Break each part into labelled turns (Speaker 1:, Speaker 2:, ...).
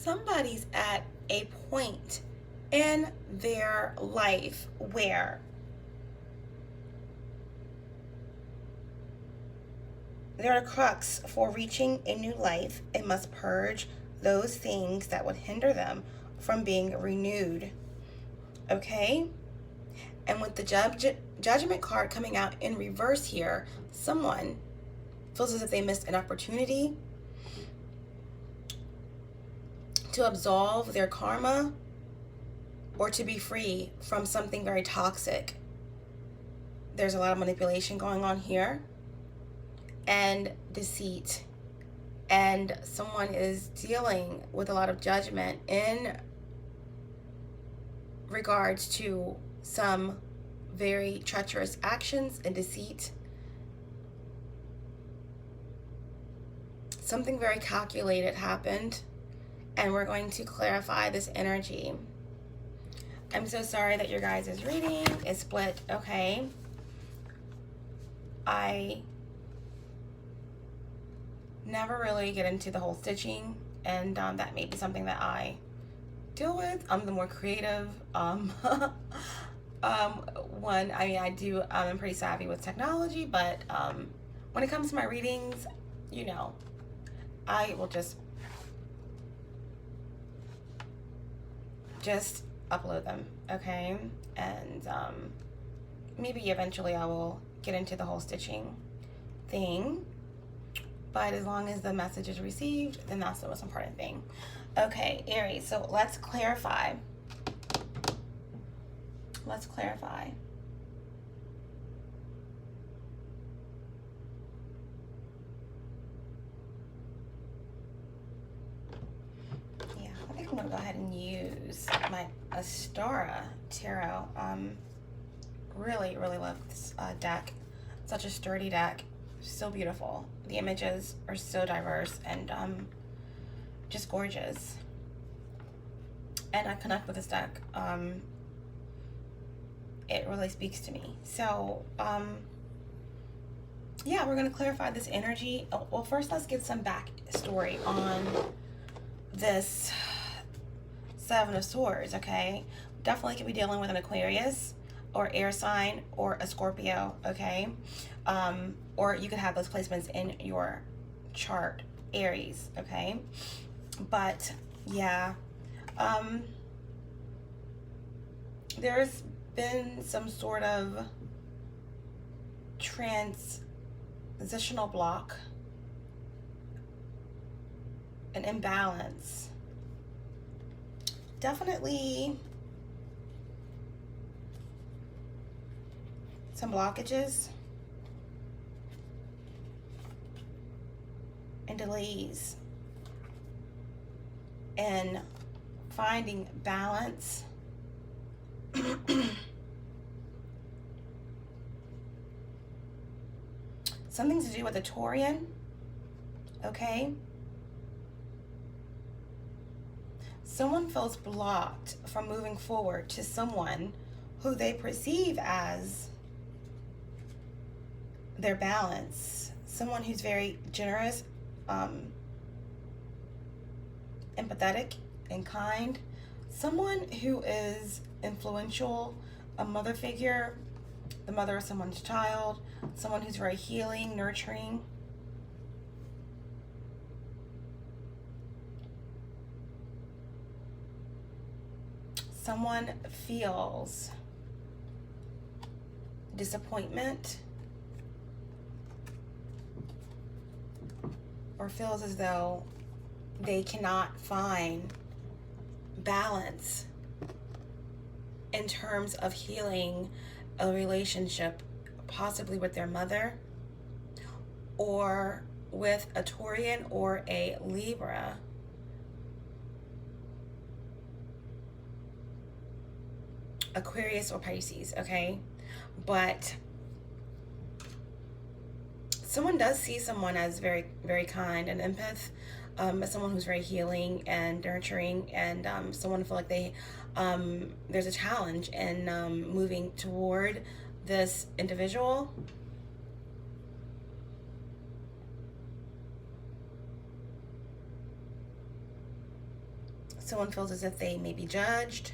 Speaker 1: somebody's at a point in their life where they're at a crux for reaching a new life and must purge those things that would hinder them from being renewed. Okay? And with the Judgment card coming out in reverse here, someone feels as if they missed an opportunity to absolve their karma or to be free from something very toxic. There's a lot of manipulation going on here, and deceit, and someone is dealing with a lot of judgment in regards to some very treacherous actions and deceit. Something very calculated happened, and we're going to clarify this energy. I'm so sorry that your guys' reading is split, okay? I never really get into the whole stitching, and that may be something that I deal with. I'm the more creative one. I'm pretty savvy with technology, but when it comes to my readings, you know, I will just upload them, okay? And maybe eventually I will get into the whole stitching thing, but as long as the message is received, then that's the most important thing. Okay, Aries, so let's clarify. Let's clarify. Yeah, I think I'm gonna go ahead and use my Astara Tarot. Really love this deck. Such a sturdy deck, so beautiful. The images are so diverse and just gorgeous. And I connect with this deck. It really speaks to me. So, yeah, we're going to clarify this energy. Oh, well, first let's get some backstory on this Seven of Swords, okay? Definitely could be dealing with an Aquarius or air sign or a Scorpio, okay? Or you could have those placements in your chart, Aries, okay? But yeah, there's been some sort of transitional block, an imbalance, definitely some blockages and delays in finding balance. Something to do with a Taurian, okay? Someone feels blocked from moving forward to someone who they perceive as their balance. Someone who's very generous, empathetic, and kind. Someone who is influential, a mother figure, the mother of someone's child, someone who's very healing, nurturing. Someone feels disappointment or feels as though they cannot find balance in terms of healing a relationship, possibly with their mother or with a Taurian or a Libra. Aquarius or Pisces, okay? But someone does see someone as very, very kind and empath, as someone who's very healing and nurturing, and someone feel like they there's a challenge in moving toward this individual. Someone feels as if they may be judged.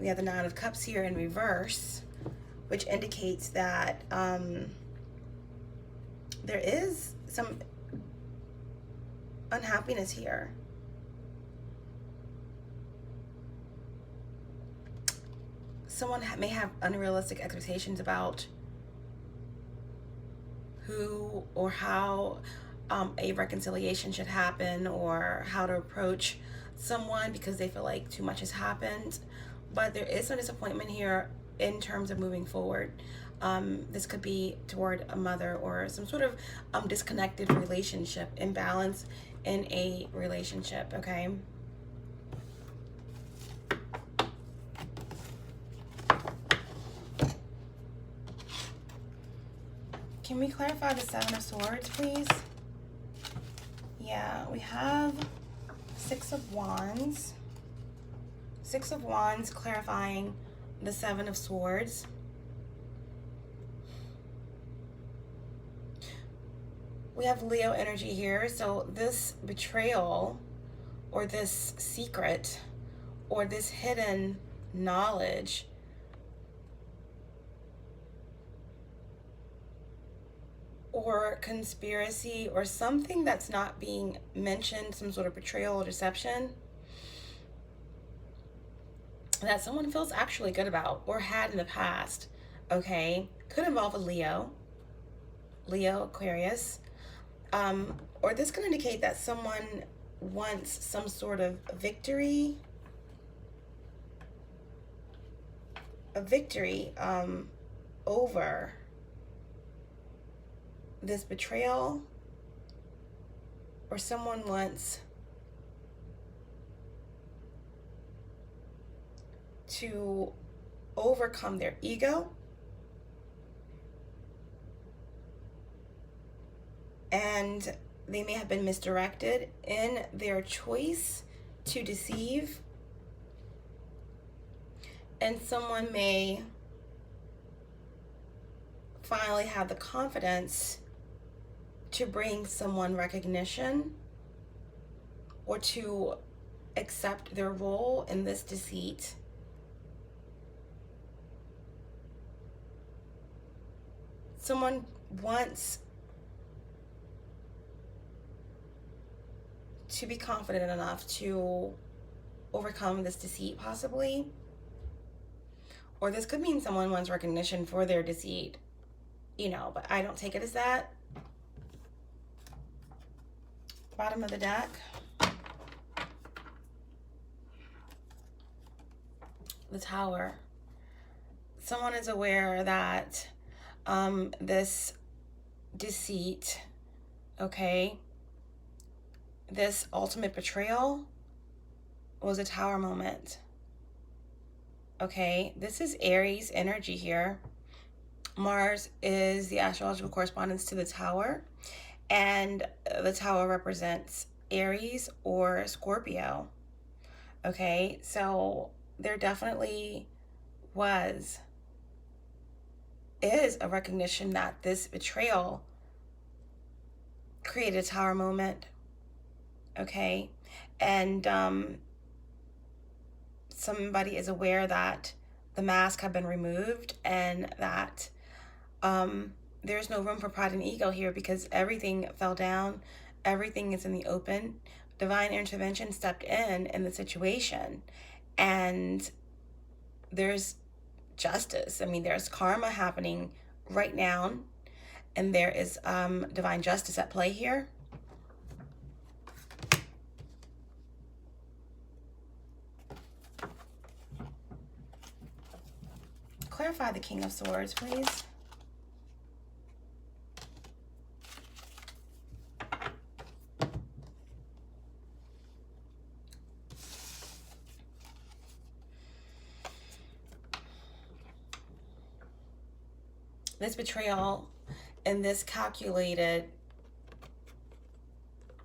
Speaker 1: We have the Nine of Cups here in reverse, which indicates that there is some unhappiness here. Someone may have unrealistic expectations about who or how a reconciliation should happen, or how to approach someone because they feel like too much has happened. But there is some disappointment here in terms of moving forward. This could be toward a mother or some sort of disconnected relationship, imbalance in a relationship, okay? Can we clarify the Seven of Swords, please? Yeah, we have Six of Wands. Six of Wands clarifying the Seven of Swords. We have Leo energy here, so this betrayal or this secret or this hidden knowledge or conspiracy or something that's not being mentioned, some sort of betrayal or deception that someone feels actually good about or had in the past, okay? Could involve a Leo, Aquarius, or this could indicate that someone wants some sort of victory, over this betrayal, or someone wants to overcome their ego and they may have been misdirected in their choice to deceive, and someone may finally have the confidence to bring someone recognition or to accept their role in this deceit. Someone wants to be confident enough to overcome this deceit, possibly. Or this could mean someone wants recognition for their deceit, you know, but I don't take it as that. Bottom of the deck. The Tower. Someone is aware that this deceit, okay, this ultimate betrayal was a Tower moment. Okay, this is Aries energy here. Mars is the astrological correspondence to the Tower, and the Tower represents Aries or Scorpio. Okay, so there definitely is a recognition that this betrayal created a Tower moment. Okay, and somebody is aware that the mask have been removed and that there's no room for pride and ego here because everything fell down, everything is in the open. Divine intervention stepped in the situation, and there's justice. I mean, there's karma happening right now, and there is divine justice at play here. Clarify the King of Swords, please. This betrayal and this calculated,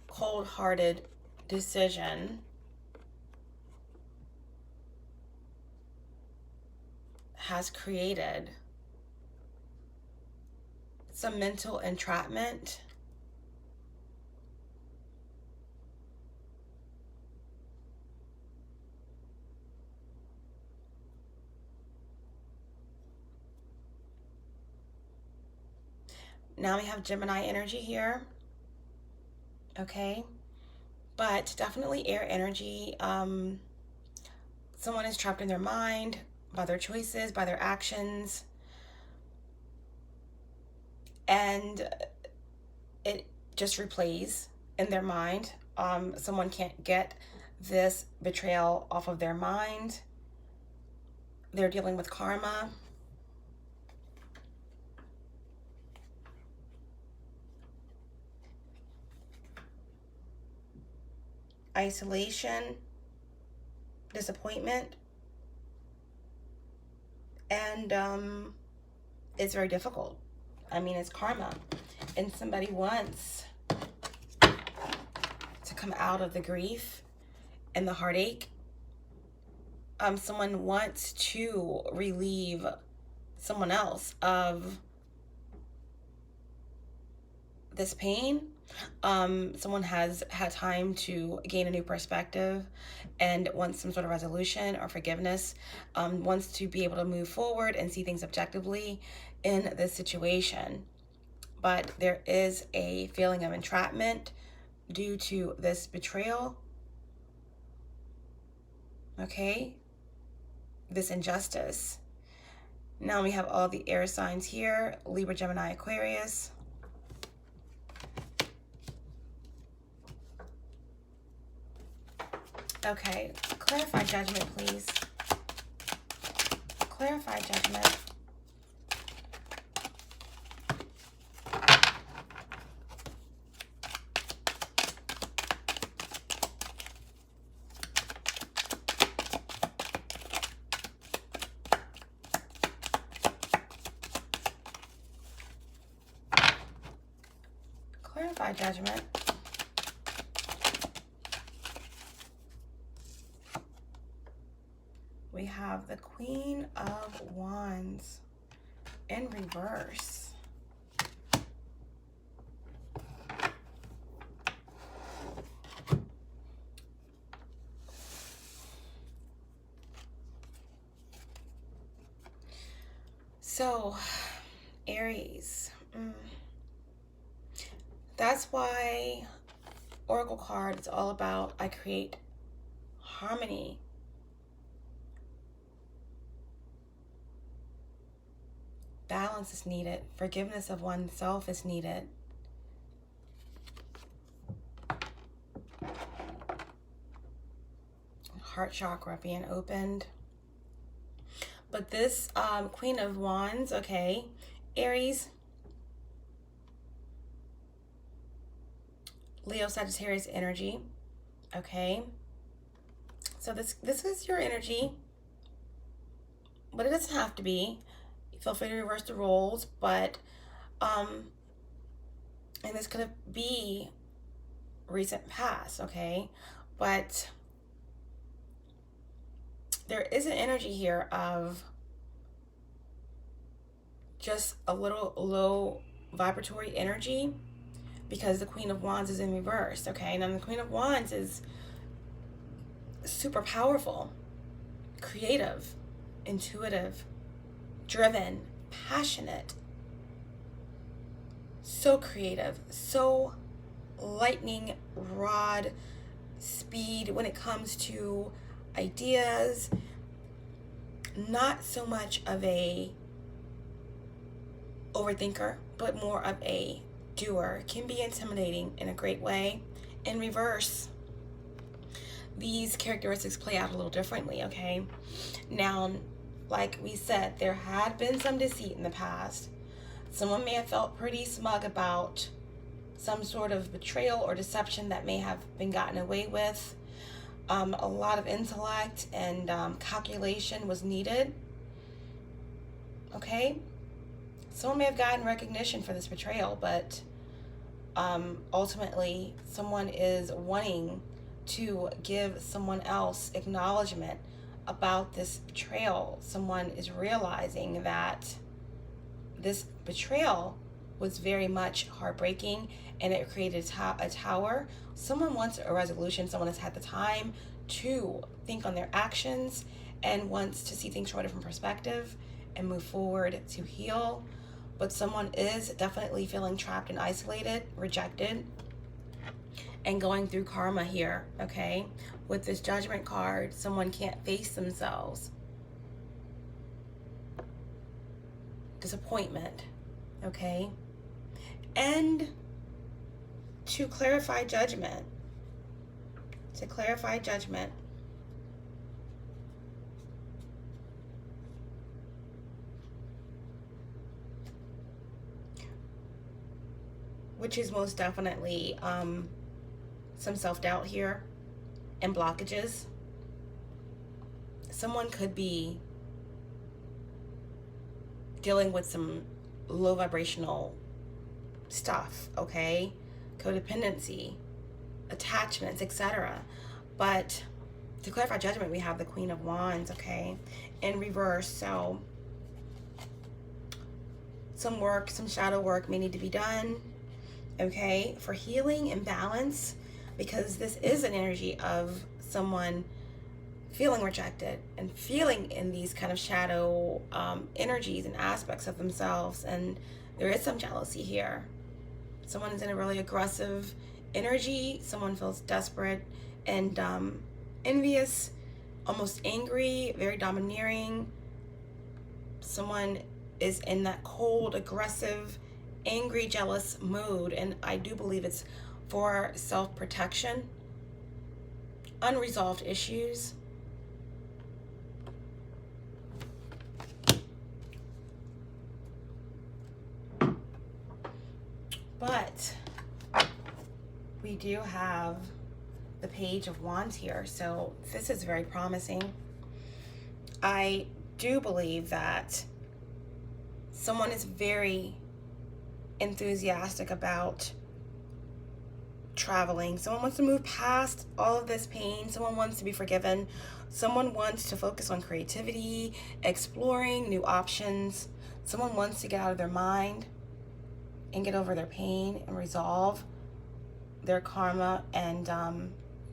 Speaker 1: cold-hearted decision has created some mental entrapment, Now we have Gemini energy here. Okay. But definitely air energy. Someone is trapped in their mind by their choices, by their actions. And it just replays in their mind. Someone can't get this betrayal off of their mind. They're dealing with karma. Isolation, disappointment, and it's very difficult. I mean, it's karma, and somebody wants to come out of the grief and the heartache. Someone wants to relieve someone else of this pain. Someone has had time to gain a new perspective and wants some sort of resolution or forgiveness, wants to be able to move forward and see things objectively in this situation. But there is a feeling of entrapment due to this betrayal. Okay, this injustice. Now we have all the air signs here: Libra, Gemini, Aquarius. Okay, clarify judgment, please. Clarify judgment. Clarify judgment. We have the Queen of Wands in reverse. So, Aries. That's why Oracle card is all about I create harmony. Balance is needed. Forgiveness of oneself is needed. Heart chakra being opened. But this Queen of Wands, okay, Aries, Leo, Sagittarius energy, okay. So this is your energy, but it doesn't have to be. Feel free to reverse the roles, but and this could be recent past, okay? But there is an energy here of just a little low vibratory energy because the Queen of Wands is in reverse, okay? Now the Queen of Wands is super powerful, creative, intuitive, driven, passionate, so creative, so lightning rod speed when it comes to ideas, not so much of a overthinker, but more of a doer. Can be intimidating in a great way. In reverse, these characteristics play out a little differently, okay? Now, like we said, there had been some deceit in the past. Someone may have felt pretty smug about some sort of betrayal or deception that may have been gotten away with. A lot of intellect and calculation was needed. Okay? Someone may have gotten recognition for this betrayal, but ultimately someone is wanting to give someone else acknowledgement about this betrayal. Someone is realizing that this betrayal was very much heartbreaking and it created a tower. Someone wants a resolution. Someone has had the time to think on their actions and wants to see things from a different perspective and move forward to heal. but someone is definitely feeling trapped and isolated, rejected, and going through karma here, okay? With this Judgment card, someone can't face themselves. Disappointment, okay? And to clarify Judgment, which is most definitely some self-doubt here and blockages. Someone could be dealing with some low vibrational stuff, okay? Codependency, attachments, etc. But to clarify Judgment, we have the Queen of Wands, okay, in reverse. So some work, some shadow work may need to be done, okay, for healing and balance, because this is an energy of someone feeling rejected and feeling in these kind of shadow energies and aspects of themselves. And there is some jealousy here. Someone is in a really aggressive energy. Someone feels desperate and envious, almost angry, very domineering. Someone is in that cold, aggressive, angry, jealous mood, and I do believe it's for self-protection, unresolved issues. But we do have the Page of Wands here, so this is very promising. I do believe that someone is very enthusiastic about traveling. Someone wants to move past all of this pain. Someone wants to be forgiven. Someone wants to focus on creativity, exploring new options. Someone wants to get out of their mind and get over their pain and resolve their karma and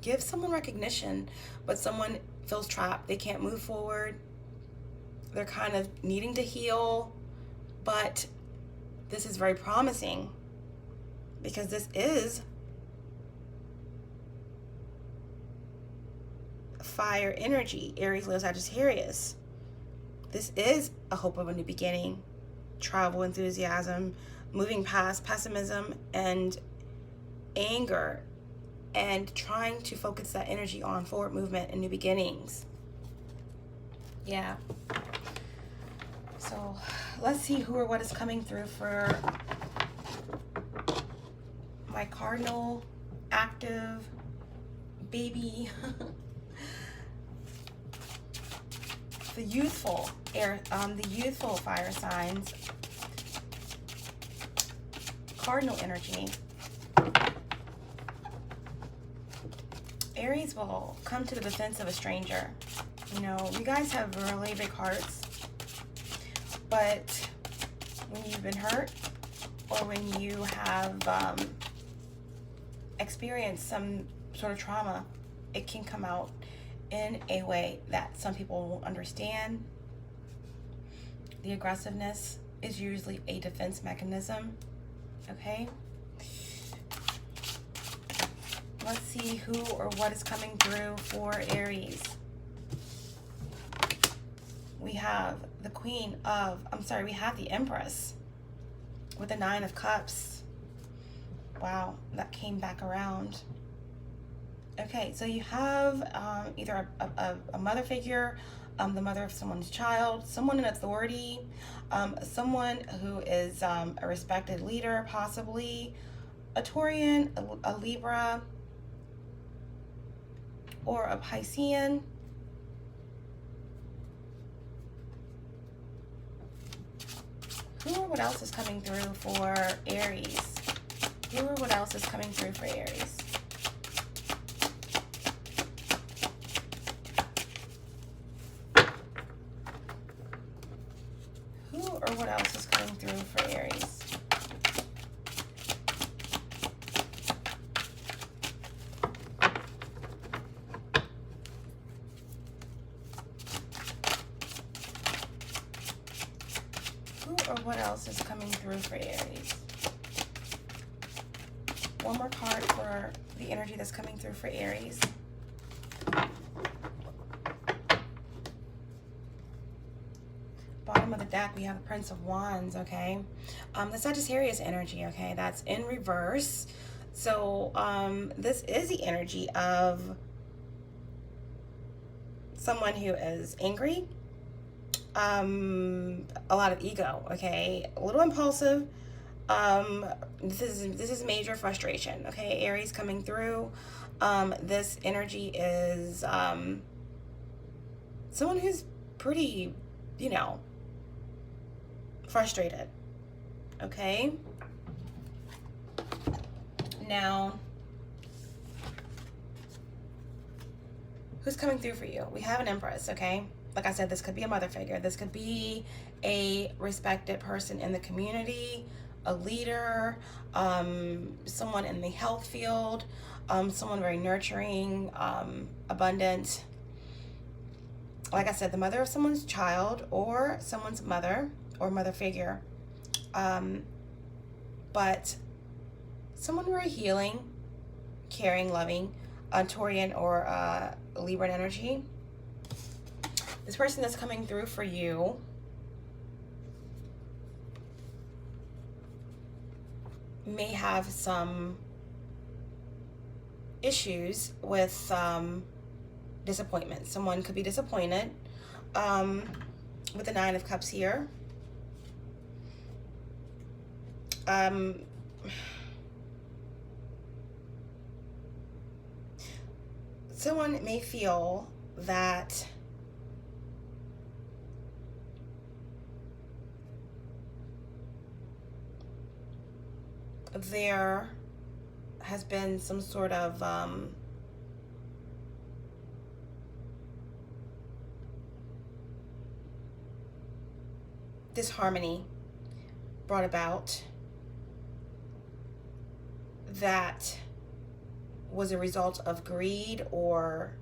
Speaker 1: give someone recognition. But someone feels trapped. They can't move forward. They're kind of needing to heal. But this is very promising because this is fire energy, Aries, Leo, Sagittarius. This is a hope of a new beginning, travel, enthusiasm, moving past pessimism and anger, and trying to focus that energy on forward movement and new beginnings. Yeah. So let's see who or what is coming through for my Cardinal, active, baby, the youthful fire signs, Cardinal energy. Aries will come to the defense of a stranger. You know, you guys have really big hearts, but when you've been hurt or when you have experienced some sort of trauma, it can come out in a way that some people won't understand. The aggressiveness is usually a defense mechanism, okay? Let's see who or what is coming through for Aries. We have the we have the Empress with the 9 of Cups. Wow, that came back around. Okay, so you have either a mother figure, the mother of someone's child, someone in authority, someone who is a respected leader, possibly a Taurian, a Libra, or a Piscean. Who or what else is coming through for Aries? Who or what else is coming through for Aries? Who or what else is coming through for Aries? Who or what else is coming through for Aries? One more card for the energy that's coming through for Aries. Bottom of the deck, we have the Prince of Wands, okay? The Sagittarius energy, okay? That's in reverse. So this is the energy of someone who is angry, a lot of ego, okay? A little impulsive. This is major frustration, okay? Aries coming through. This energy is someone who's pretty, you know, frustrated, okay? Now, who's coming through for you? We have an Empress, okay? Like I said, this could be a mother figure. This could be a respected person in the community, a leader, someone in the health field, someone very nurturing, abundant. Like I said, the mother of someone's child or someone's mother or mother figure. But someone very healing, caring, loving, Taurian or Libran energy. This person that's coming through for you may have some issues with disappointment. Someone could be disappointed with the Nine of Cups here. Someone may feel that there has been some sort of disharmony brought about that was a result of greed or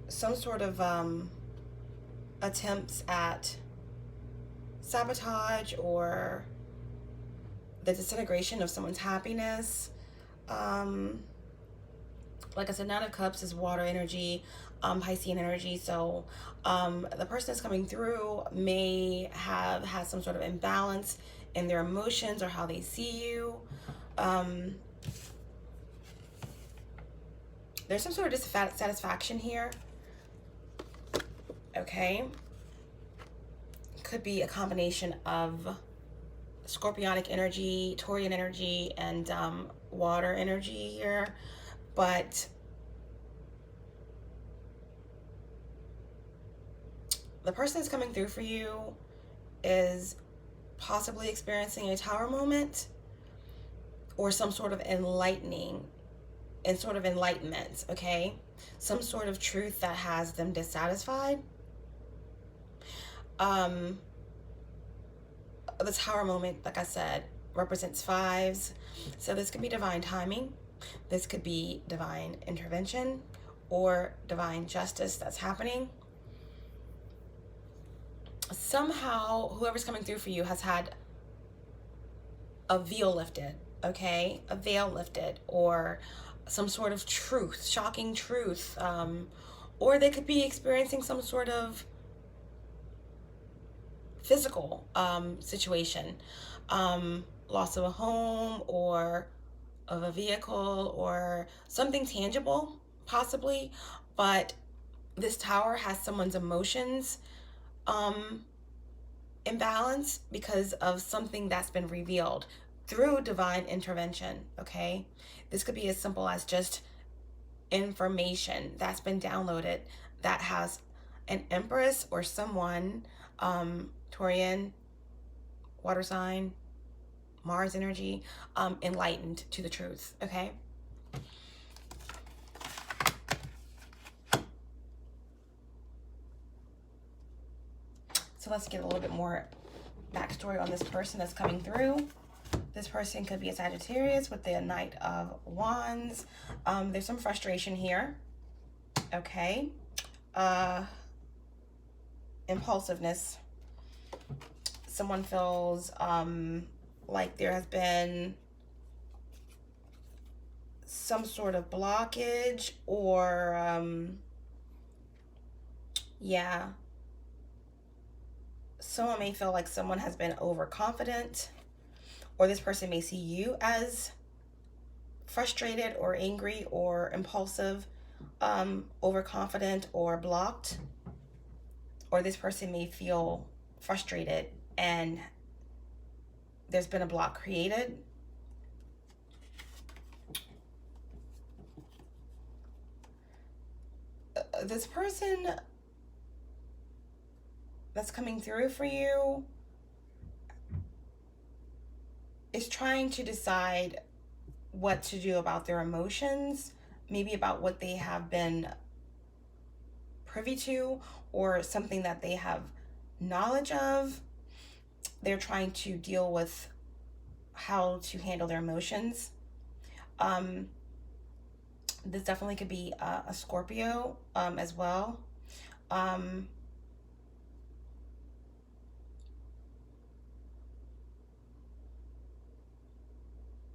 Speaker 1: some sort of attempts at sabotage or the disintegration of someone's happiness. Like I said, Nine of Cups is water energy, Piscean energy. So the person that's coming through may have had some sort of imbalance in their emotions or how they see you. There's some sort of dissatisfaction here. Okay. Could be a combination of Scorpionic energy, Taurian energy, and water energy here. But the person that's coming through for you is possibly experiencing a tower moment or some sort of enlightening and sort of enlightenment, okay? Some sort of truth that has them dissatisfied. The tower moment, like I said, represents fives. So this could be divine timing. This could be divine intervention or divine justice that's happening. Somehow, whoever's coming through for you has had a veil lifted, okay? A veil lifted, or some sort of truth, shocking truth. Or they could be experiencing some sort of physical situation, loss of a home or of a vehicle or something tangible, possibly. But this tower has someone's emotions imbalance because of something that's been revealed through divine intervention, okay? This could be as simple as just information that's been downloaded that has an Empress or someone, Taurian, water sign, Mars energy, enlightened to the truth, okay? So let's get a little bit more backstory on this person that's coming through. This person could be a Sagittarius with the Knight of Wands. There's some frustration here, okay? impulsiveness. Someone feels like there has been some sort of blockage, or yeah, someone may feel like someone has been overconfident, or this person may see you as frustrated or angry or impulsive, overconfident or blocked, or this person may feel frustrated and there's been a block created. This person that's coming through for you is trying to decide what to do about their emotions, maybe about what they have been privy to, or something that they have knowledge of. They're trying to deal with how to handle their emotions. This definitely could be a Scorpio as well.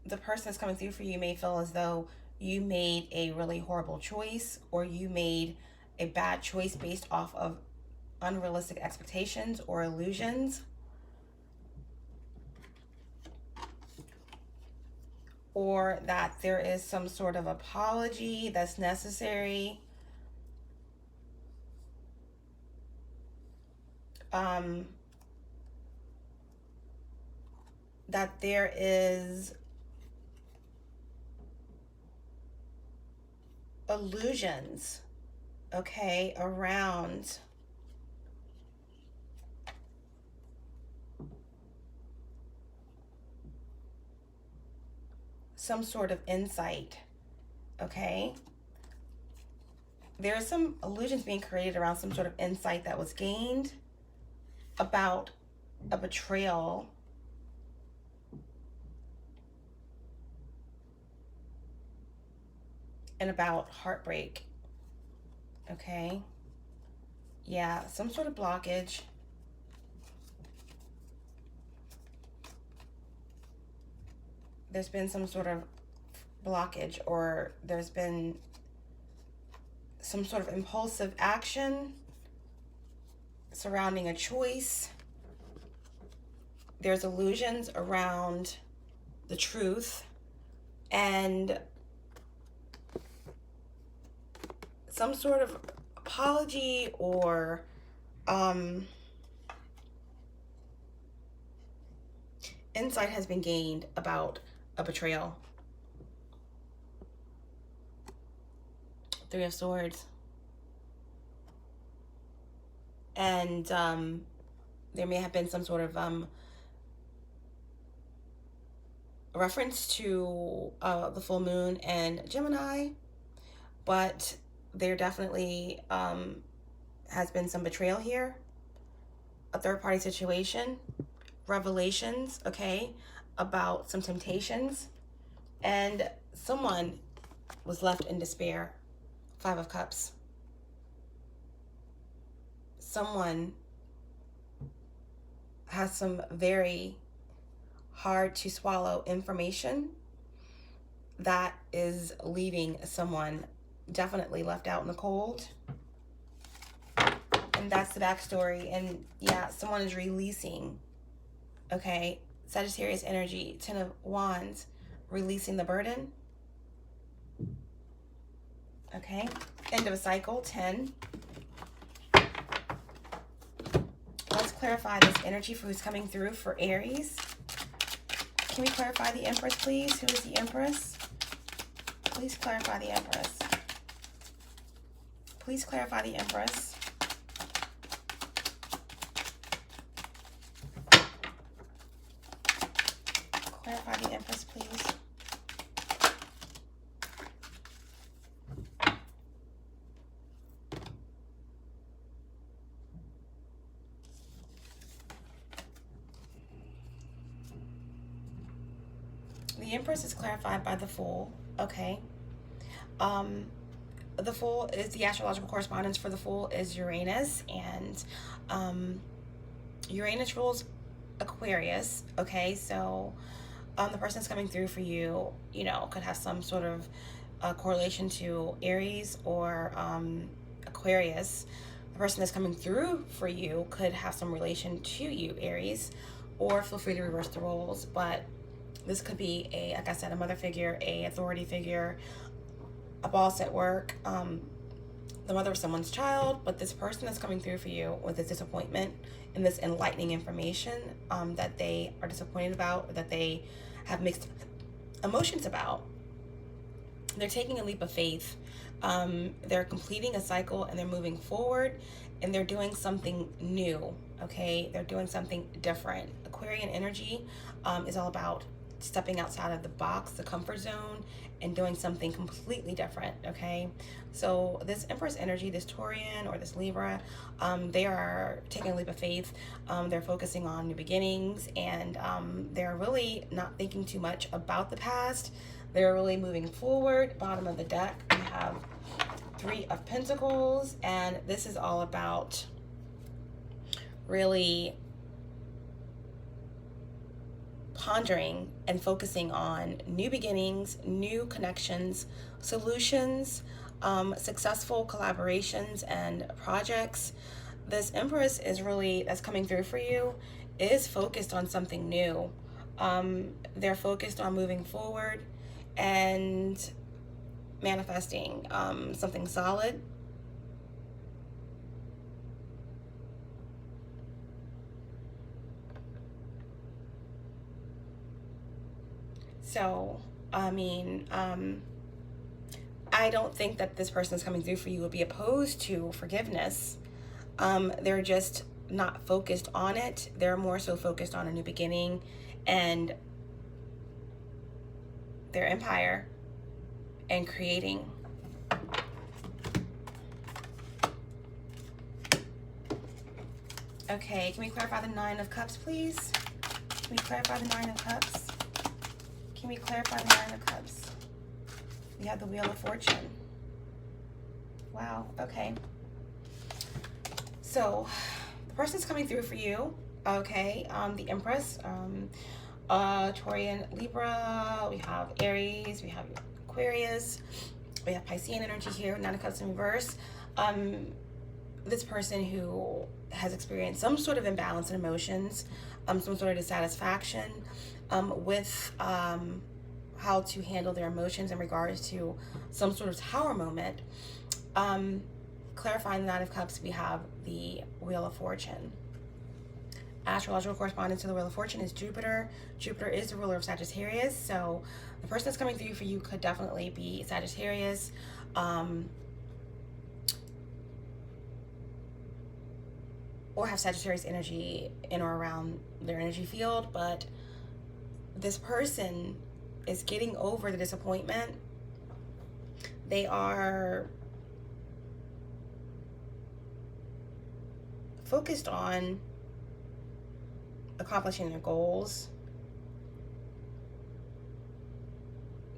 Speaker 1: The person that's coming through for you may feel as though you made a really horrible choice, or you made a bad choice based off of unrealistic expectations or illusions, or that there is some sort of apology that's necessary. That there is illusions, okay, around some sort of insight, okay? There are some illusions being created around some sort of insight that was gained about a betrayal, and about heartbreak, okay? Yeah, some sort of blockage. There's been some sort of blockage, or there's been some sort of impulsive action surrounding a choice. There's illusions around the truth, and some sort of apology or insight has been gained about a betrayal. Three of Swords. And there may have been some sort of reference to the full moon and Gemini, but there definitely has been some betrayal here, a third-party situation, revelations, okay, about some temptations, and someone was left in despair. Five of Cups. Someone has some very hard to swallow information that is leaving someone definitely left out in the cold. And that's the backstory. And yeah, someone is releasing, okay? Sagittarius energy, Ten of Wands, releasing the burden. Okay, end of a cycle, 10. Let's clarify this energy for who's coming through for Aries. Can we clarify the Empress, please? Who is the Empress? Please clarify the Empress. Please clarify the Empress. Clarify the Empress, please. The Empress is clarified by the Fool, okay? the Fool is the astrological correspondence for the Fool is Uranus, and Uranus rules Aquarius. Okay, so the person that's coming through for you, you know, could have some sort of correlation to Aries or Aquarius. The person that's coming through for you could have some relation to you, Aries, or feel free to reverse the roles. But this could be a, like I said, a mother figure, a authority figure, a boss at work, the mother of someone's child. But this person that's coming through for you with this disappointment and this enlightening information that they are disappointed about, that they have mixed emotions about, they're taking a leap of faith. They're completing a cycle and they're moving forward, and they're doing something new. Okay, they're doing something different. Aquarian energy is all about stepping outside of the box, the comfort zone, and doing something completely different. Okay, so this Empress energy, this Taurian or this Libra, they are taking a leap of faith. They're focusing on new beginnings, and they're really not thinking too much about the past. They're really moving forward. Bottom of the deck, we have Three of Pentacles, and this is all about really pondering and focusing on new beginnings, new connections, solutions, successful collaborations and projects. This Empress is really, that's coming through for you, is focused on something new. They're focused on moving forward and manifesting something solid. So, I mean, I don't think that this person is coming through for you would be opposed to forgiveness. They're just not focused on it. They're more so focused on a new beginning and their empire and creating. Okay, can we clarify the Nine of Cups, please? Can we clarify the Nine of Cups? Can we clarify the Nine of Cups? We have the Wheel of Fortune. Wow, okay. So, the person's coming through for you, okay? The Empress, Taurian, Libra, we have Aries, we have Aquarius, we have Piscean energy here, Nine of Cups in reverse. This person who has experienced some sort of imbalance in emotions, some sort of dissatisfaction with how to handle their emotions in regards to some sort of tower moment. Clarifying the Nine of Cups, we have the Wheel of Fortune. Astrological correspondence to the Wheel of Fortune is Jupiter. Jupiter is the ruler of Sagittarius, so the person that's coming through for you could definitely be Sagittarius. Or have Sagittarius energy in or around their energy field, but this person is getting over the disappointment. They are focused on accomplishing their goals.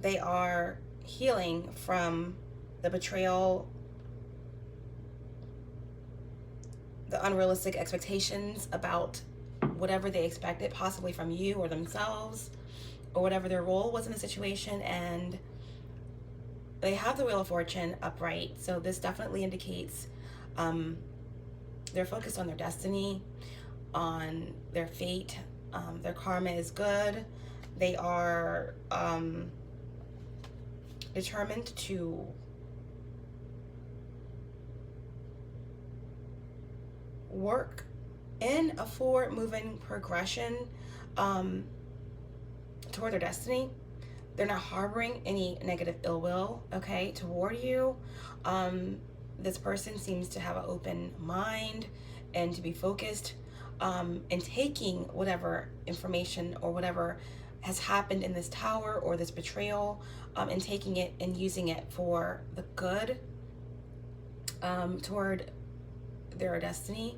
Speaker 1: They are healing from the betrayal, the unrealistic expectations about whatever they expected, possibly from you or themselves, or whatever their role was in the situation. And they have the Wheel of Fortune upright, so this definitely indicates they're focused on their destiny, on their fate. Their karma is good. They are determined to work in a forward moving progression toward their destiny. They're not harboring any negative ill will, okay, toward you. This person seems to have an open mind and to be focused in taking whatever information or whatever has happened in this tower or this betrayal, and taking it and using it for the good toward their destiny.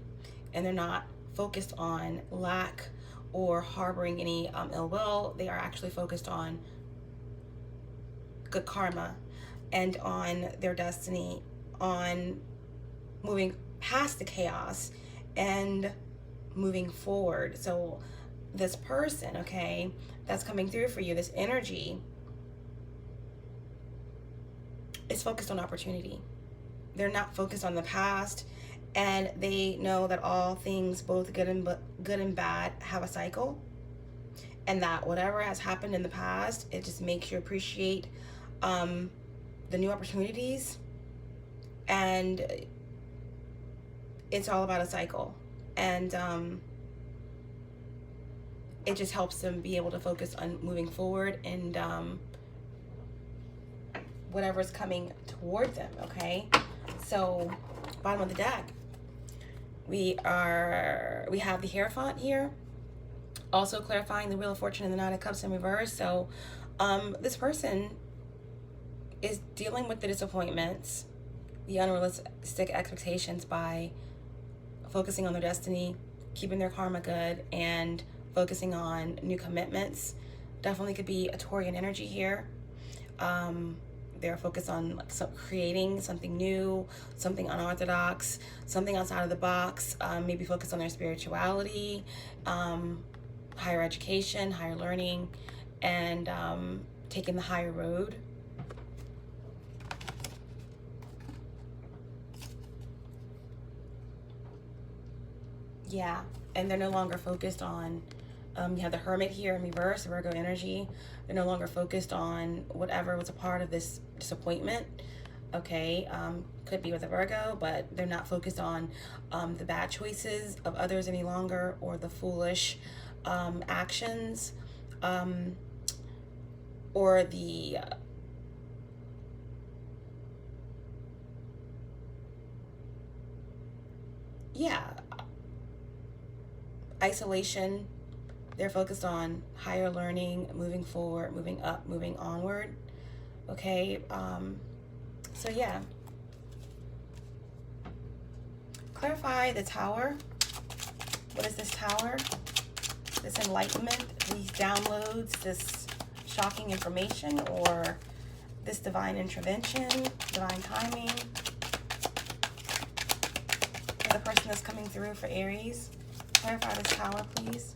Speaker 1: And they're not focused on lack or harboring any ill will. They are actually focused on good karma. and on their destiny, on moving past the chaos and moving forward. So this person, okay, that's coming through for you, this energy, is focused on opportunity. They're not focused on the past, and they know that all things, both good and bad, have a cycle, and that whatever has happened in the past, it just makes you appreciate the new opportunities, and it's all about a cycle. And it just helps them be able to focus on moving forward and whatever's coming toward them. Okay, so bottom of the deck, we have the Hierophant here, also clarifying the Wheel of Fortune and the Nine of Cups in reverse. So this person is dealing with the disappointments, the unrealistic expectations, by focusing on their destiny, keeping their karma good, and focusing on new commitments. Definitely could be a Taurian energy here. They're focused on creating something new, something unorthodox, something outside of the box. Maybe focus on their spirituality, higher education, higher learning, and taking the higher road. Yeah, and they're no longer focused on, you have the Hermit here in reverse, Virgo energy. They're no longer focused on whatever was a part of this disappointment. Okay, could be with a Virgo, but they're not focused on the bad choices of others any longer, or the foolish actions, or the isolation. They're focused on higher learning, moving forward, moving up, moving onward. Okay, so yeah. Clarify the Tower. What is this Tower? This enlightenment, these downloads, this shocking information, or this divine intervention, divine timing for the person that's coming through for Aries. Clarify this Tower, please.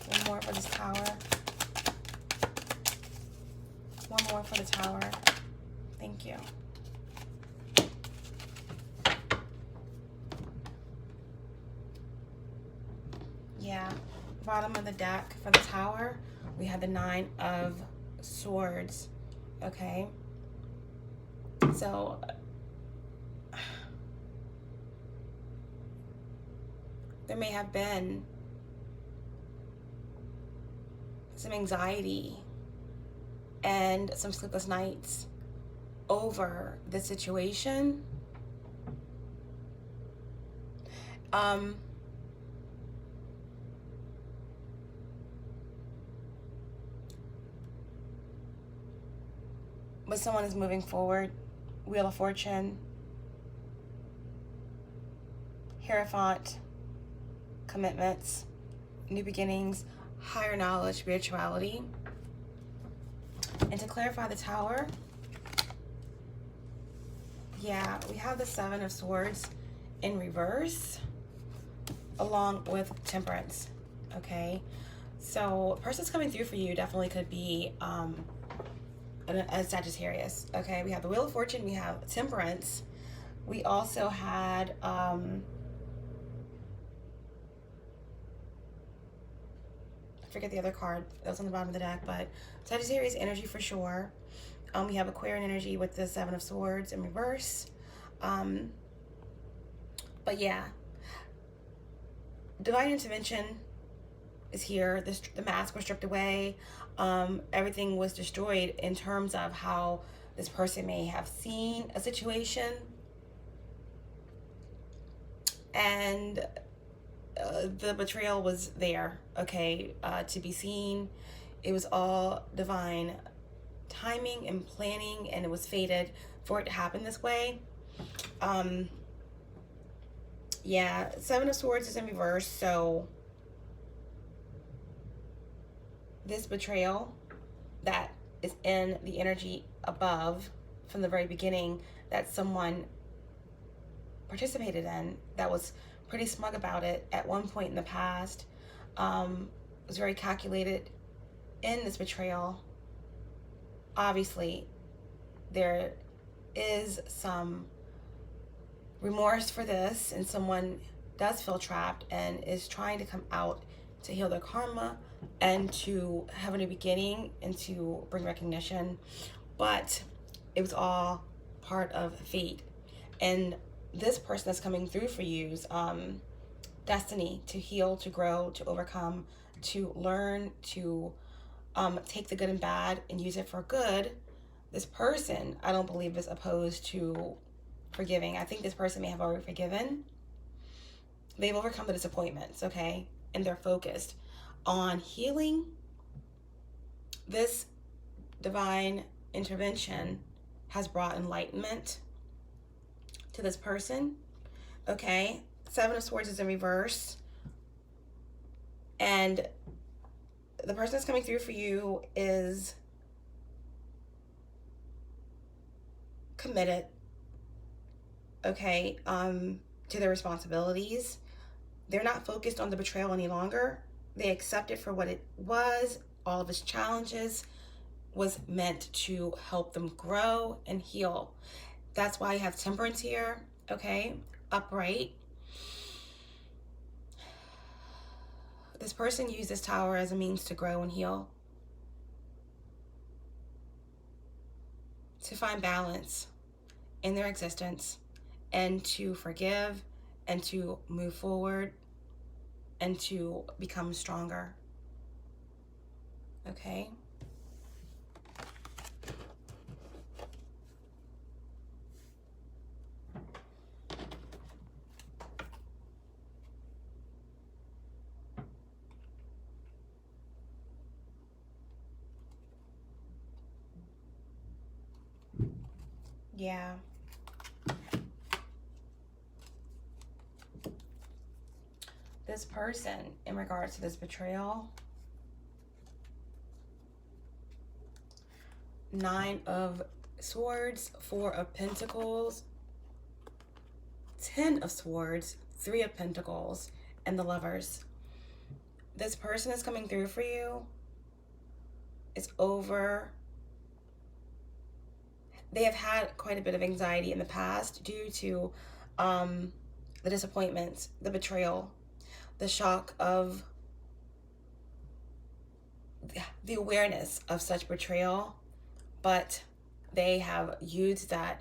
Speaker 1: One more for this Tower. One more for the Tower. Thank you. Yeah. Bottom of the deck for the Tower, we have the Nine of Swords. Okay. So there may have been some anxiety and some sleepless nights over the situation. But someone is moving forward. Wheel of Fortune, Hierophant, commitments, new beginnings, higher knowledge, spirituality. And to clarify the Tower, yeah, we have the Seven of Swords in reverse, along with Temperance. Okay, so a person's coming through for you definitely could be a Sagittarius. Okay, we have the Wheel of Fortune, we have Temperance. We also had I forget the other card that was on the bottom of the deck, but Sagittarius energy for sure. We have Aquarian energy with the Seven of Swords in reverse. But yeah, divine intervention is here. The mask was stripped away. Everything was destroyed in terms of how this person may have seen a situation, and the betrayal was there, okay, to be seen. It was all divine timing and planning, and it was fated for it to happen this way. Yeah, Seven of Swords is in reverse, so this betrayal that is in the energy above from the very beginning that someone participated in, that was pretty smug about it at one point in the past, was very calculated in this betrayal. Obviously, there is some remorse for this, and someone does feel trapped and is trying to come out to heal their karma and to have a new beginning and to bring recognition. But it was all part of fate. And this person that's coming through for you's destiny to heal, to grow, to overcome, to learn, to take the good and bad and use it for good. This person, I don't believe, is opposed to forgiving. I think this person may have already forgiven. They've overcome the disappointments, okay? And they're focused on healing. This divine intervention has brought enlightenment to this person, okay? Seven of Swords is in reverse. And the person that's coming through for you is committed, okay, to their responsibilities. They're not focused on the betrayal any longer. They accept it for what it was. All of its challenges was meant to help them grow and heal. That's why I have Temperance here, okay, upright. This person used this Tower as a means to grow and heal, to find balance in their existence, and to forgive, and to move forward, and to become stronger. Okay? Yeah. This person, in regards to this betrayal, 9 of Swords, 4 of Pentacles, 10 of Swords, 3 of Pentacles, and the Lovers. This person is coming through for you. It's over. They have had quite a bit of anxiety in the past due to the disappointments, the betrayal, the shock of the awareness of such betrayal, but they have used that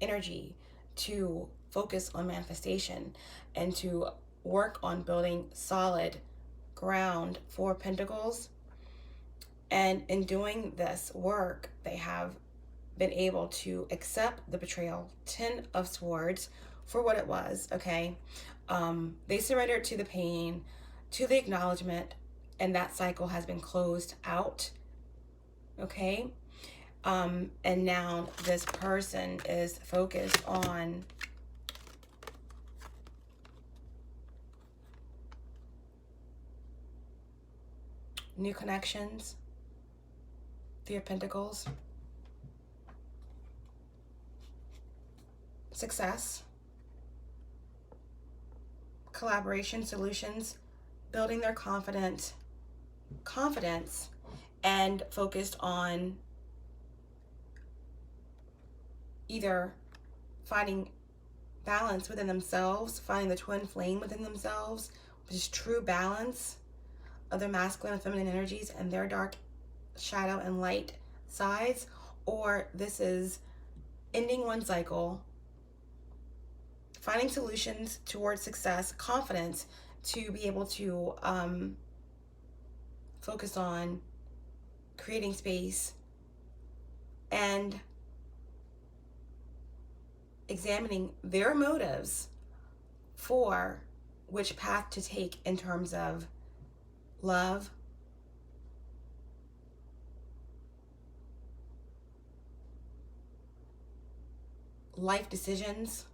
Speaker 1: energy to focus on manifestation and to work on building solid ground for Pentacles. And in doing this work, they have been able to accept the betrayal, 10 of Swords, for what it was, okay? They surrendered to the pain, to the acknowledgement, and that cycle has been closed out, okay? And now this person is focused on new connections, 3 of Pentacles, success, collaboration, solutions, building their confidence, and focused on either finding balance within themselves, finding the twin flame within themselves, which is true balance of their masculine and feminine energies and their dark shadow and light sides, or this is ending one cycle, finding solutions towards success, confidence to be able to focus on creating space and examining their motives for which path to take in terms of love, life decisions,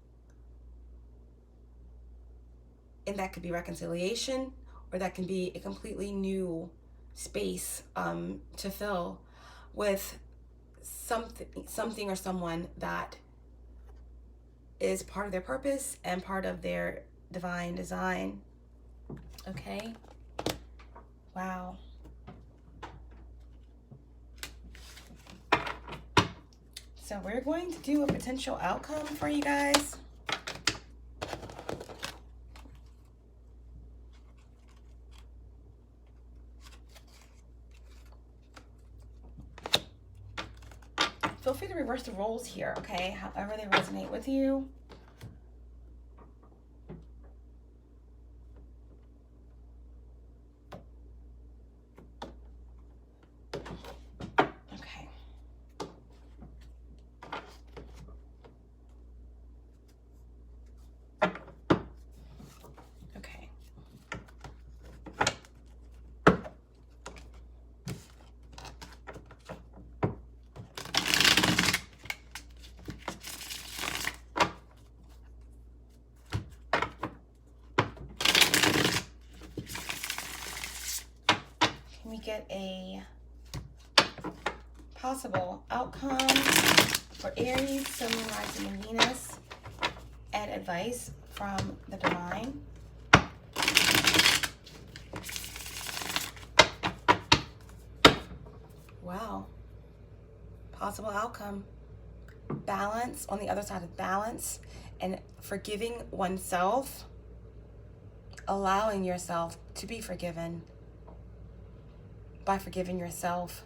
Speaker 1: and that could be reconciliation, or that can be a completely new space to fill with something or someone that is part of their purpose and part of their divine design. Okay? Wow. So we're going to do a potential outcome for you guys. Feel free to reverse the roles here, okay? However they resonate with you. Okay. Okay. Can we get a possible outcome for Aries, Sun, Moon, Rising, and Venus, and advice from the divine? Wow. Possible outcome. Balance, on the other side of balance, and forgiving oneself, allowing yourself to be forgiven by forgiving yourself,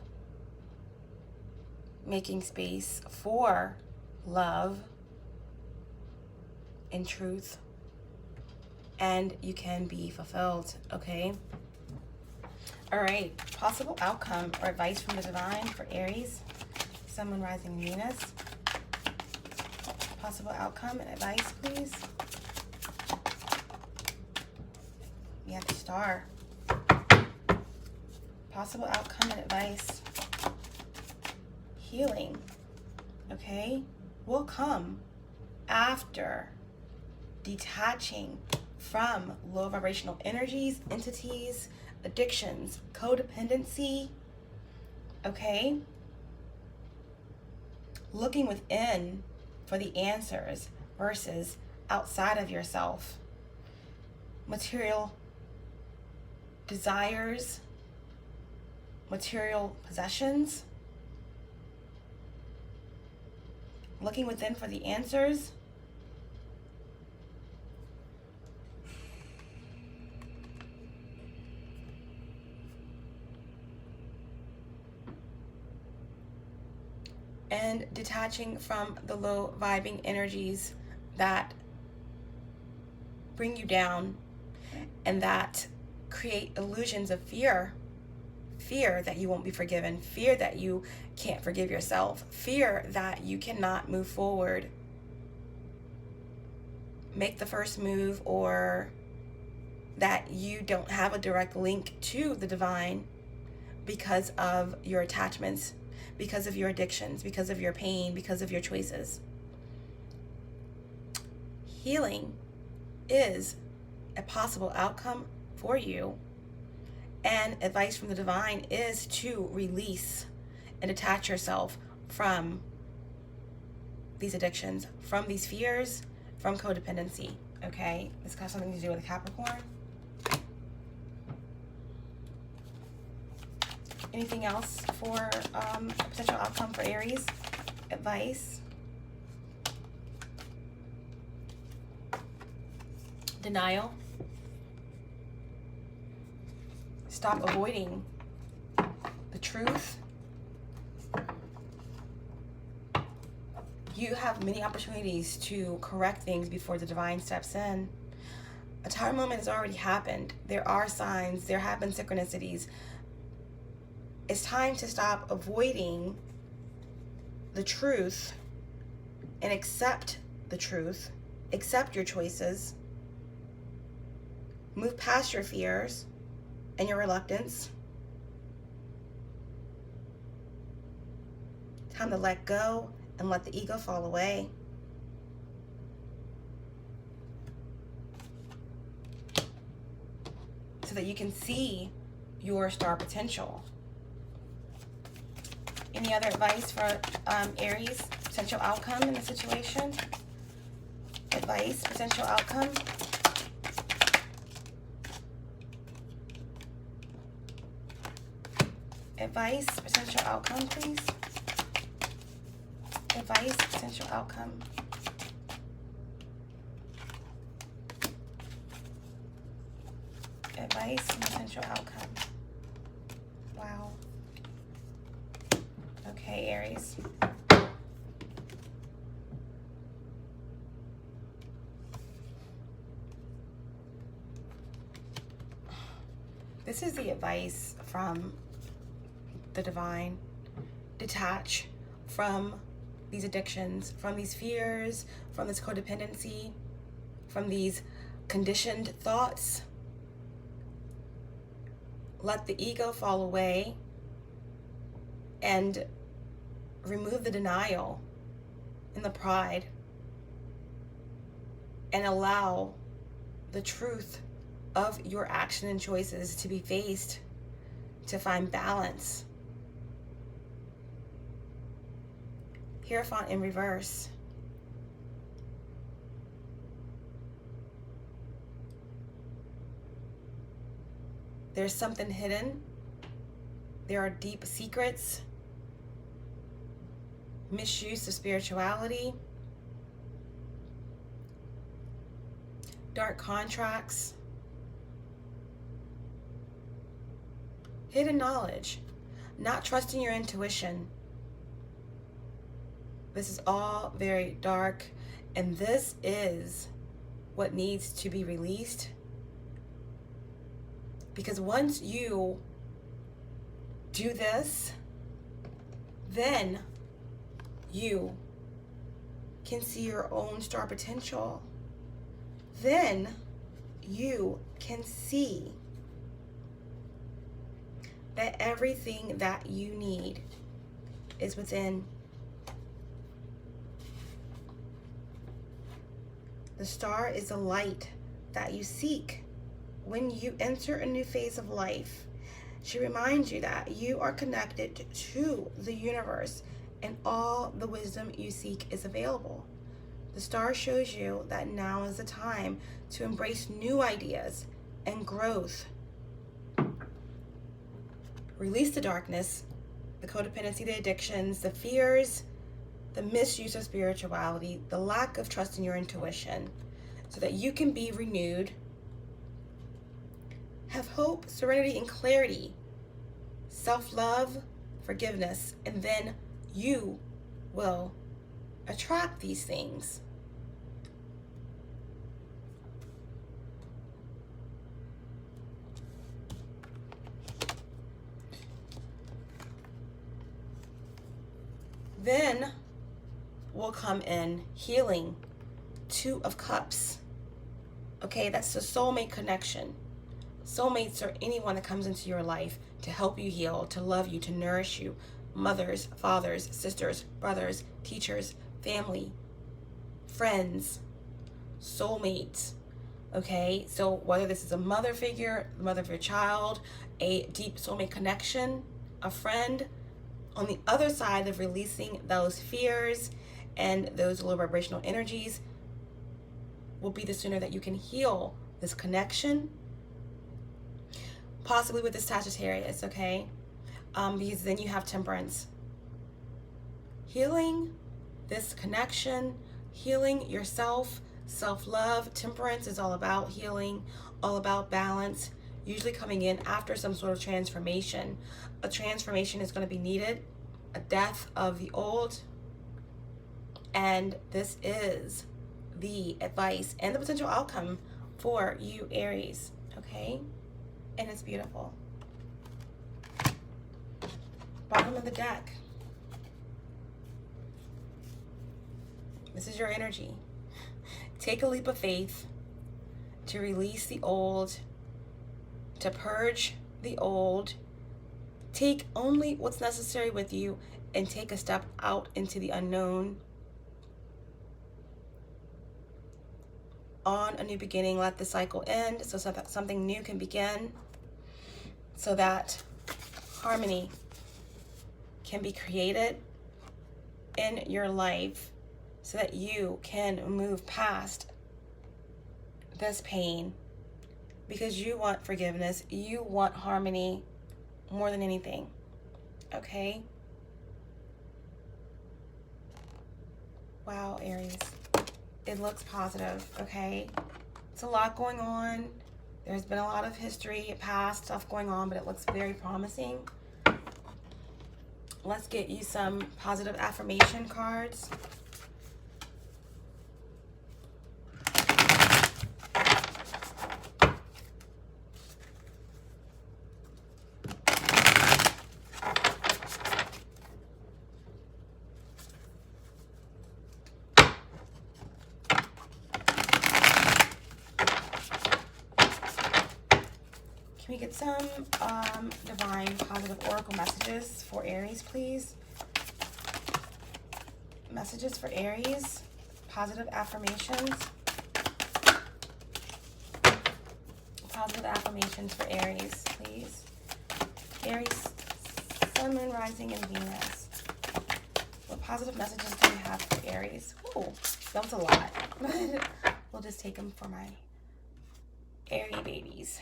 Speaker 1: making space for love and truth, and you can be fulfilled, okay? All right, possible outcome or advice from the divine for Aries, Sun, Moon, Rising, Venus. Possible outcome and advice, please. We have the Star. Possible outcome and advice. Healing, okay, will come after detaching from low vibrational energies, entities, addictions, codependency, okay? Looking within for the answers versus outside of yourself. Material desires, material possessions. Looking within for the answers. And detaching from the low vibing energies that bring you down and that create illusions of fear. Fear that you won't be forgiven, fear that you can't forgive yourself, fear that you cannot move forward, make the first move, or that you don't have a direct link to the divine because of your attachments, because of your addictions, because of your pain, because of your choices. Healing is a possible outcome for you. And advice from the divine is to release and detach yourself from these addictions, from these fears, from codependency, okay? This got something to do with a Capricorn. Anything else for a potential outcome for Aries? Advice? Denial? Stop avoiding the truth. You have many opportunities to correct things before the divine steps in. A time moment has already happened. There are signs. There have been synchronicities. It's time to stop avoiding the truth and accept the truth. Accept your choices. Move past your fears and your reluctance. Time to let go and let the ego fall away. So that you can see your star potential. Any other advice for Aries? Potential outcome in the situation? Advice, potential outcome. Advice, potential outcome, please. Advice, potential outcome. Advice, potential outcome. Wow. Okay, Aries. This is the advice from the divine. Detach from these addictions, from these fears, from this codependency, from these conditioned thoughts. Let the ego fall away and remove the denial and the pride and allow the truth of your action and choices to be faced, to find balance. Hierophant in reverse. There's something hidden. There are deep secrets, misuse of spirituality, dark contracts, hidden knowledge, not trusting your intuition. This is all very dark, and this is what needs to be released. Because once you do this, then you can see your own star potential. Then you can see that everything that you need is within. The star is the light that you seek when you enter a new phase of life. She reminds you that you are connected to the universe and all the wisdom you seek is available. The star shows you that now is the time to embrace new ideas and growth. Release the darkness, the codependency, the addictions, the fears, the misuse of spirituality, the lack of trust in your intuition, so that you can be renewed. Have hope, serenity, and clarity, self-love, forgiveness, and then you will attract these things. Then will come in healing, 2 of Cups. Okay, that's the soulmate connection. Soulmates are anyone that comes into your life to help you heal, to love you, to nourish you. Mothers, fathers, sisters, brothers, teachers, family, friends, soulmates. Okay, so whether this is a mother figure, the mother of your child, a deep soulmate connection, a friend, on the other side of releasing those fears and those low vibrational energies will be the sooner that you can heal this connection, possibly with the Sagittarius, okay? Because then you have Temperance. Healing this connection, healing yourself, self-love. Temperance is all about healing, all about balance, usually coming in after some sort of transformation. A transformation is going to be needed, a death of the old, and this is the advice and the potential outcome for you, Aries, okay? And it's beautiful. Bottom of the deck. This is your energy. Take a leap of faith to release the old, to purge the old. Take only what's necessary with you and take a step out into the unknown. On a new beginning, let the cycle end so that something new can begin, so that harmony can be created in your life so that you can move past this pain, because you want forgiveness, you want harmony more than anything, okay? Wow, Aries, it looks positive, okay? It's a lot going on. There's been a lot of history, past stuff going on, but it looks very promising. Let's get you some positive affirmation cards. Can we get some divine positive oracle messages for Aries, please? Messages for Aries, positive affirmations. Positive affirmations for Aries, please. Aries, Sun, Moon, Rising, and Venus. What positive messages do we have for Aries? Ooh, that was a lot. We'll just take them for my Aries babies.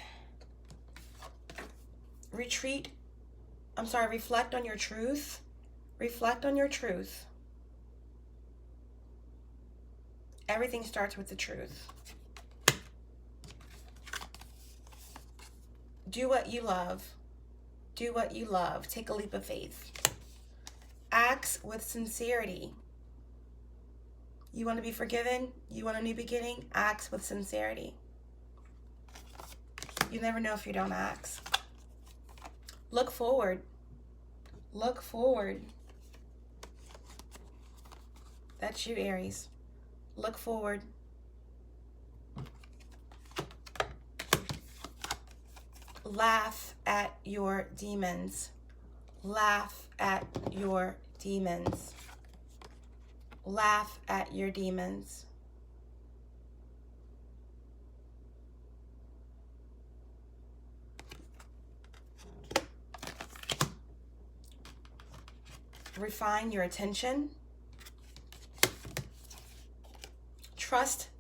Speaker 1: Reflect on your truth. Reflect on your truth. Everything starts with the truth. Do what you love. Do what you love. Take a leap of faith. Acts with sincerity. You want to be forgiven? You want a new beginning? Acts with sincerity. You never know if you don't act. Look forward. Look forward. That's you, Aries. Look forward. Laugh at your demons. Laugh at your demons. Laugh at your demons. Refine your attention. Trust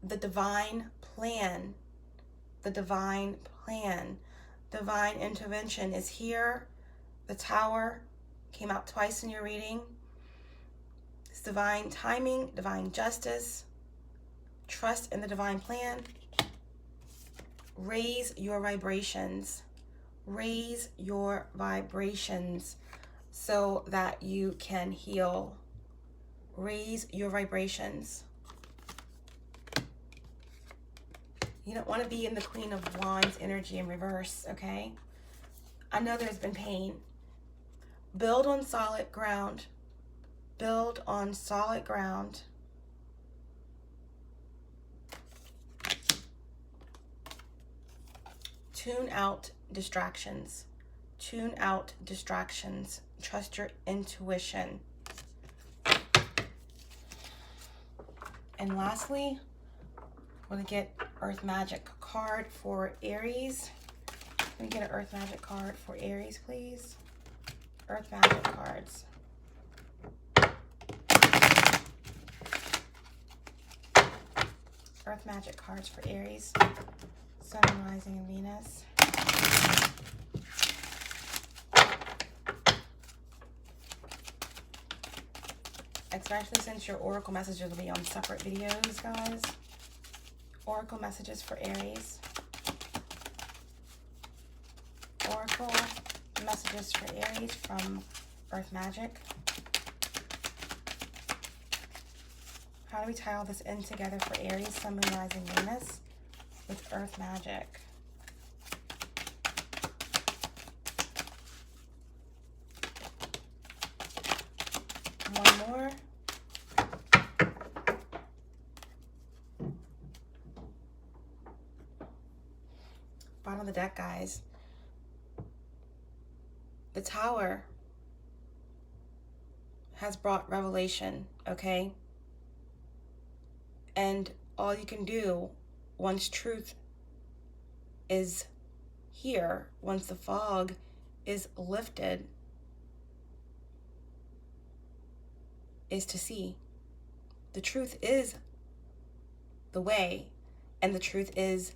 Speaker 1: the divine plan. The divine plan. Divine intervention is here. The Tower came out twice in your reading. It's divine timing, divine justice. Trust in the divine plan. Raise your vibrations. Raise your vibrations so that you can heal. Raise your vibrations. You don't want to be in the Queen of Wands energy in reverse, okay? I know there's been pain. Build on solid ground. Build on solid ground. Tune out distractions. Tune out distractions. Trust your intuition. And lastly, I'm going to get Earth Magic card for Aries. Let me get an Earth Magic card for Aries, please. Earth Magic cards. Earth Magic cards for Aries. Sun, Rising, and Venus. Especially since your oracle messages will be on separate videos, guys. Oracle messages for Aries. Oracle messages for Aries from Earth Magic. How do we tie all this in together for Aries, Sun, Moon, Rising, Venus with Earth Magic? One more. Bottom of the deck, guys. The Tower has brought revelation, okay? And all you can do once truth is here, once the fog is lifted, is to see. The truth is the way, and the truth is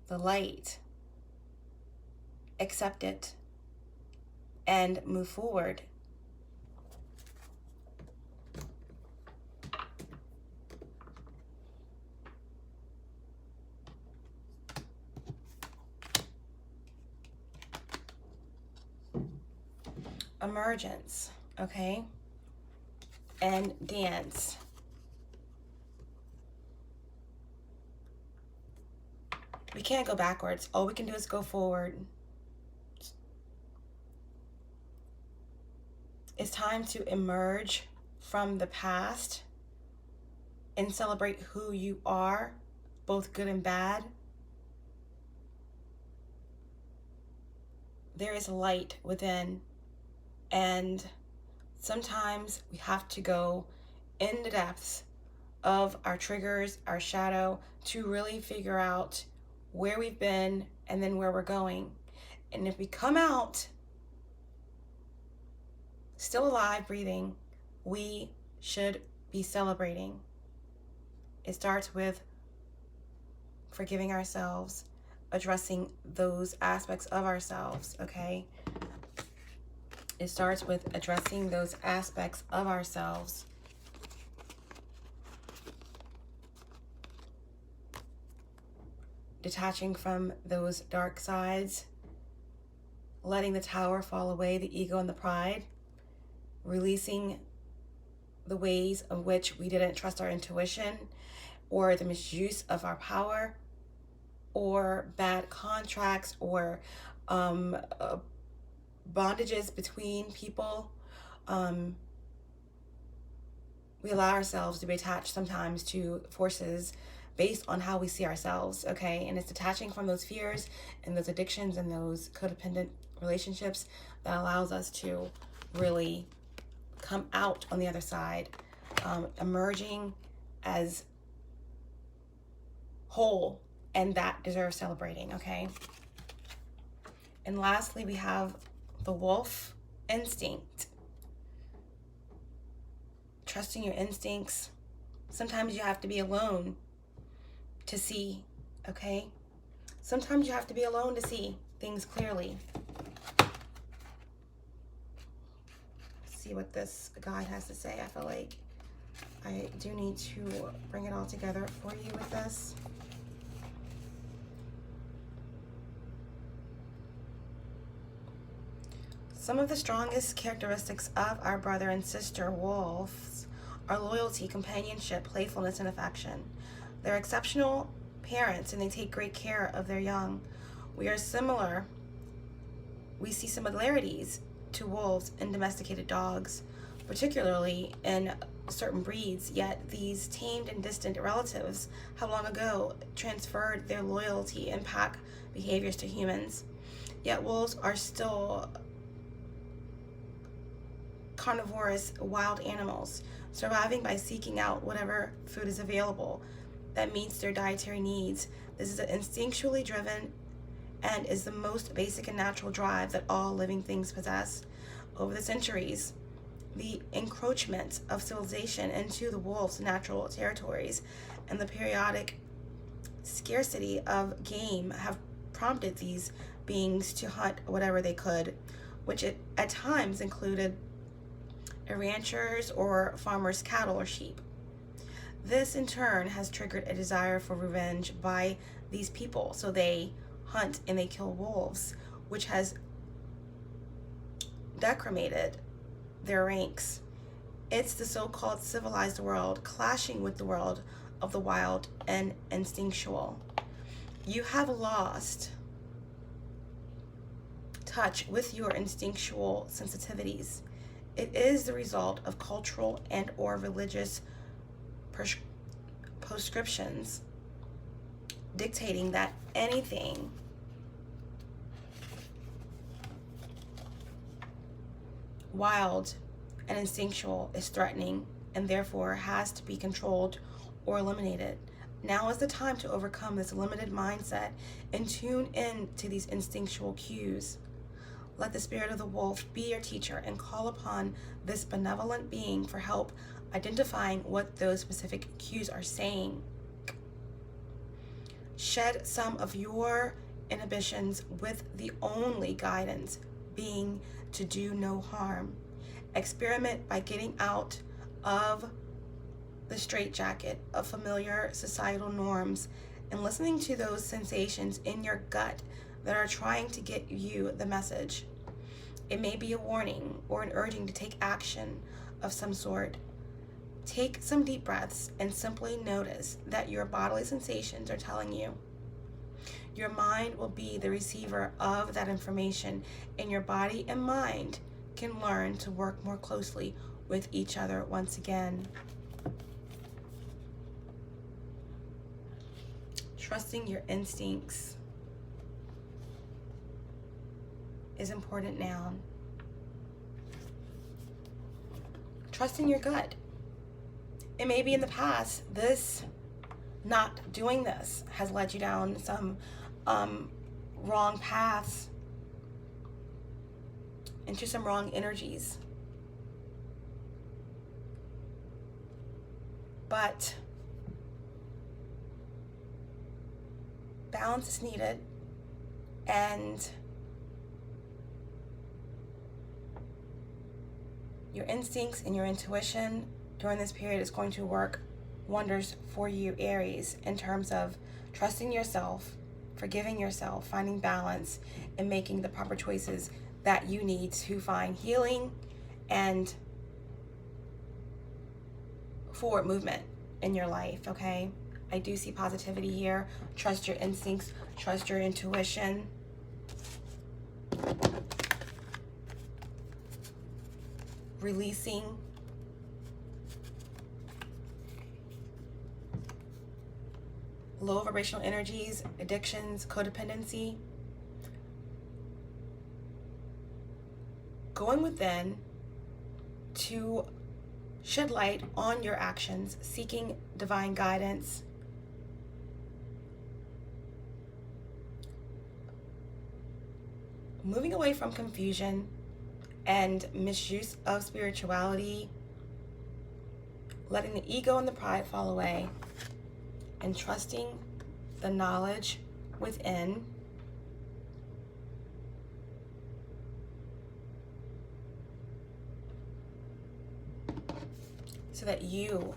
Speaker 1: the light. Accept it and move forward. Emergence, okay? And dance. We can't go backwards. All we can do is go forward. It's time to emerge from the past and celebrate who you are, both good and bad. There is light within, and sometimes we have to go in the depths of our triggers, our shadow, to really figure out where we've been and then where we're going. And if we come out still alive, breathing, we should be celebrating. It starts with forgiving ourselves, addressing those aspects of ourselves, okay? It starts with addressing those aspects of ourselves. Detaching from those dark sides, letting the tower fall away, the ego and the pride, releasing the ways of which we didn't trust our intuition, or the misuse of our power, or bad contracts, or bondages between people. We allow ourselves to be attached sometimes to forces based on how we see ourselves, okay? And it's detaching from those fears and those addictions and those codependent relationships that allows us to really come out on the other side, emerging as whole, and that deserves celebrating, okay? And lastly, we have the wolf instinct. Trusting your instincts. Sometimes you have to be alone to see, okay? Sometimes you have to be alone to see things clearly. See what this guide has to say. I feel like I do need to bring it all together for you with this. Some of the strongest characteristics of our brother and sister wolves are loyalty, companionship, playfulness, and affection. They're exceptional parents and they take great care of their young. We are similar. We see similarities to wolves and domesticated dogs, particularly in certain breeds, yet these tamed and distant relatives have long ago transferred their loyalty and pack behaviors to humans. Yet wolves are still carnivorous wild animals, surviving by seeking out whatever food is available that meets their dietary needs. This is instinctually driven and is the most basic and natural drive that all living things possess. Over the centuries, the encroachment of civilization into the wolves' natural territories and the periodic scarcity of game have prompted these beings to hunt whatever they could, which at times included ranchers or farmers' cattle or sheep. This in turn has triggered a desire for revenge by these people, so they hunt and they kill wolves, which has decimated their ranks. It's the so-called civilized world clashing with the world of the wild and instinctual. You have lost touch with your instinctual sensitivities. It is the result of cultural and or religious prescriptions dictating that anything wild and instinctual is threatening and therefore has to be controlled or eliminated. Now is the time to overcome this limited mindset and tune in to these instinctual cues. Let the spirit of the wolf be your teacher and call upon this benevolent being for help identifying what those specific cues are saying. Shed some of your inhibitions with the only guidance being to do no harm. Experiment by getting out of the straitjacket of familiar societal norms and listening to those sensations in your gut that are trying to get you the message. It may be a warning or an urging to take action of some sort. Take some deep breaths and simply notice that your bodily sensations are telling you. Your mind will be the receiver of that information, and your body and mind can learn to work more closely with each other once again. Trusting your instincts is important now. Trusting your gut. It may be in the past, not doing this has led you down some wrong paths, into some wrong energies. But balance is needed, and your instincts and your intuition during this period is going to work wonders for you, Aries, in terms of trusting yourself, forgiving yourself, finding balance, and making the proper choices that you need to find healing and forward movement in your life, okay? I do see positivity here. Trust your instincts, trust your intuition. Releasing low vibrational energies, addictions, codependency. Going within to shed light on your actions, seeking divine guidance. Moving away from confusion and misuse of spirituality, letting the ego and the pride fall away, and trusting the knowledge within. So that you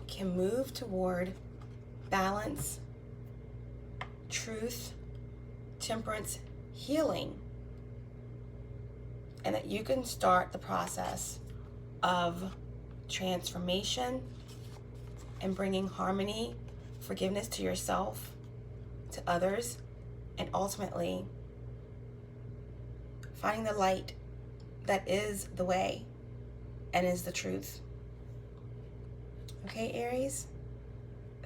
Speaker 1: can move toward balance, truth, temperance, healing, and that you can start the process of transformation and bringing harmony, forgiveness to yourself, to others, and ultimately finding the light that is the way and is the truth. Okay, Aries?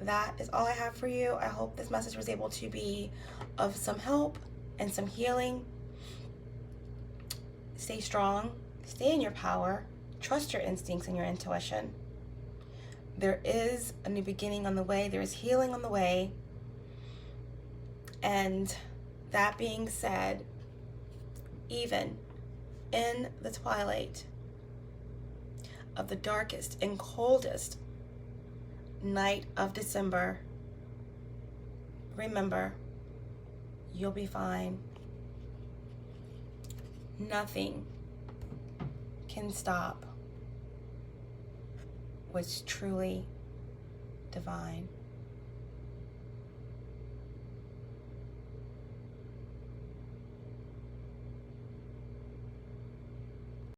Speaker 1: That is all I have for you. I hope this message was able to be of some help and some healing. Stay strong, stay in your power, trust your instincts and your intuition. There is a new beginning on the way. There is healing on the way. And that being said, even in the twilight of the darkest and coldest night of December, remember, you'll be fine. Nothing can stop what's truly divine.